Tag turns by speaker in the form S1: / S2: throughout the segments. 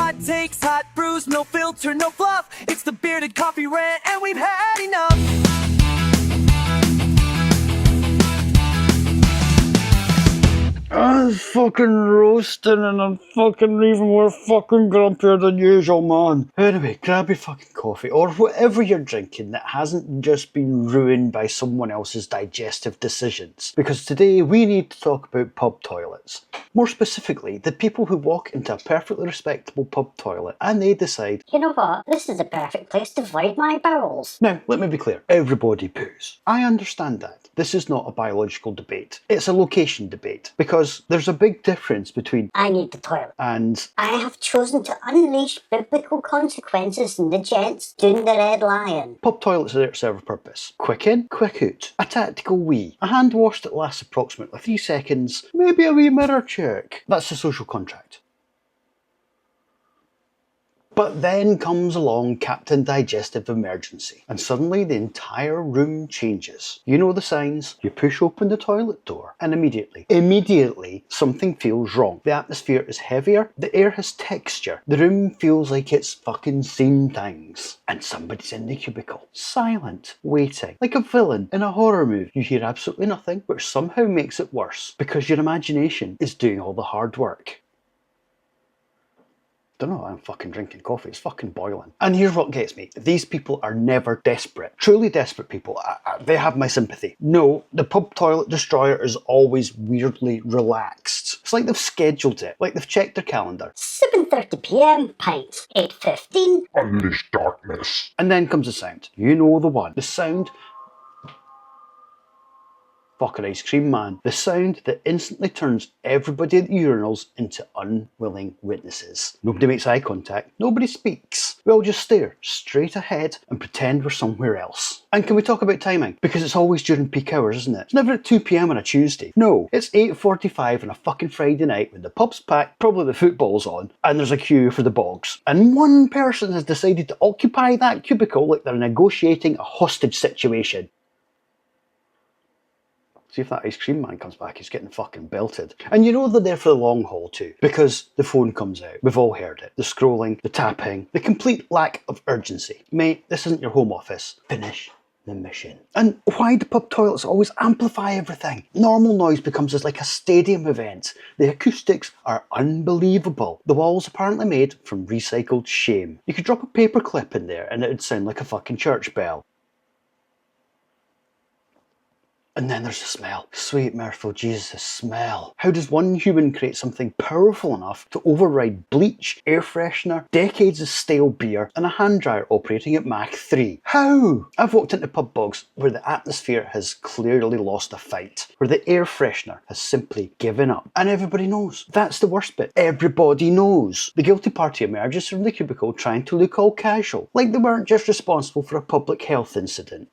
S1: hot takes, hot brews, no filter, no fluff. It's the Bearded Coffee Rant, and we've had enough.
S2: I'm fucking roasting and I'm fucking even more fucking grumpier than usual, man. Anyway, grab your fucking coffee or whatever you're drinking that hasn't just been ruined by someone else's digestive decisions. Because today we need to talk about pub toilets. More specifically, the people who walk into a perfectly respectable pub toilet and they decide,
S3: you know what, this is the perfect place to void my bowels.
S2: Now, let me be clear, everybody poos. I understand that. This is not a biological debate. It's a location debate. Because there's a big difference between
S3: I need the toilet.
S2: And
S3: I have chosen to unleash biblical consequences in the gents doing the Red Lion.
S2: Pub toilets are there to serve a purpose. Quick in, quick out. A tactical wee. A hand wash that lasts approximately 3 seconds. Maybe a wee mirror check. That's the social contract. But then comes along Captain Digestive Emergency, and suddenly the entire room changes. You know the signs, you push open the toilet door, and immediately, something feels wrong. The atmosphere is heavier, the air has texture, the room feels like it's fucking seen things. And somebody's in the cubicle, silent, waiting, like a villain in a horror movie. You hear absolutely nothing, which somehow makes it worse, because your imagination is doing all the hard work. Don't know why I'm fucking drinking coffee, it's fucking boiling. And here's what gets me. These people are never desperate. Truly desperate people, they have my sympathy. No, the pub toilet destroyer is always weirdly relaxed. It's like they've scheduled it, like they've checked their calendar.
S3: 7:30 PM, pint. 8:15.
S4: Unleash darkness.
S2: And then comes the sound. You know the one. The sound... Fucking ice cream man. The sound that instantly turns everybody at the urinals into unwilling witnesses. Nobody makes eye contact, nobody speaks. We all just stare straight ahead and pretend we're somewhere else. And can we talk about timing? Because it's always during peak hours, isn't it? It's never at 2 PM on a Tuesday. No, it's 8:45 on a fucking Friday night when the pub's packed, probably the football's on, and there's a queue for the bogs. And one person has decided to occupy that cubicle like they're negotiating a hostage situation. See if that ice cream man comes back, he's getting fucking belted. And you know they're there for the long haul too, because the phone comes out. We've all heard it. The scrolling, the tapping, the complete lack of urgency. Mate, this isn't your home office. Finish the mission. And why do pub toilets always amplify everything? Normal noise becomes like a stadium event. The acoustics are unbelievable. The walls apparently made from recycled shame. You could drop a paper clip in there and it would sound like a fucking church bell. And then there's the smell. Sweet merciful Jesus, the smell. How does one human create something powerful enough to override bleach, air freshener, decades of stale beer, and a hand dryer operating at Mach 3? How? I've walked into pub bogs where the atmosphere has clearly lost a fight, where the air freshener has simply given up. And everybody knows. That's the worst bit. Everybody knows. The guilty party emerges from the cubicle trying to look all casual, like they weren't just responsible for a public health incident.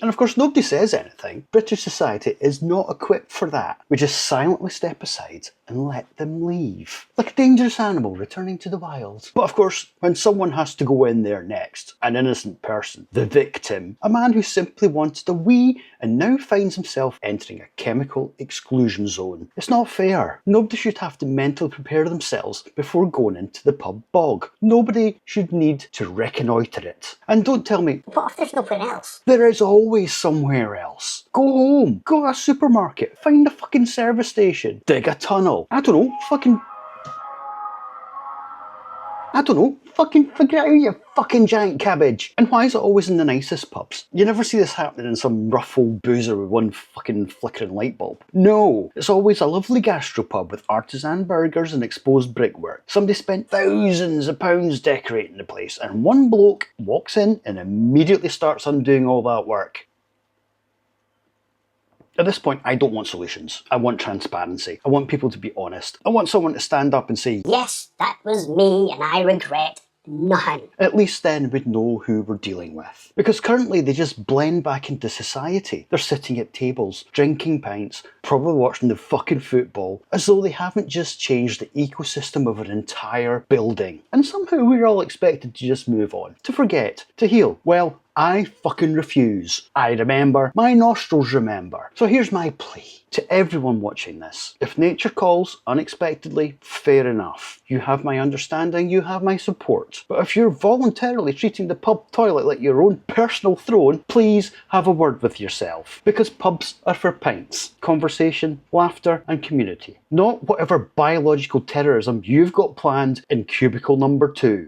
S2: And of course nobody says anything. British society is not equipped for that. We just silently step aside and let them leave. Like a dangerous animal returning to the wild. But of course, when someone has to go in there next, an innocent person, the victim, a man who simply wanted a wee and now finds himself entering a chemical exclusion zone. It's not fair. Nobody should have to mentally prepare themselves before going into the pub bog. Nobody should need to reconnoitre it. And don't tell me,
S3: What if there's nowhere else?
S2: there is always somewhere else. Go home, go to a supermarket, find a fucking service station, dig a tunnel. I don't know, fucking figure it out, you fucking giant cabbage. And why is it always in the nicest pubs? You never see this happening in some rough old boozer with one fucking flickering light bulb. No, it's always a lovely gastropub with artisan burgers and exposed brickwork. Somebody spent thousands of pounds decorating the place, and one bloke walks in and immediately starts undoing all that work. At this point, I don't want solutions. I want transparency. I want people to be honest. I want someone to stand up and say,
S3: Yes, that was me and I regret nothing.
S2: At least then we'd know who we're dealing with. Because currently they just blend back into society. They're sitting at tables, drinking pints, probably watching the fucking football, as though they haven't just changed the ecosystem of an entire building. And somehow we're all expected to just move on, to forget, to heal. Well, I fucking refuse. I remember, my nostrils remember. So here's my plea. To everyone watching this, if nature calls unexpectedly, fair enough. You have my understanding, you have my support. But if you're voluntarily treating the pub toilet like your own personal throne, please have a word with yourself. Because pubs are for pints, conversation, laughter and community. Not whatever biological terrorism you've got planned in cubicle number 2.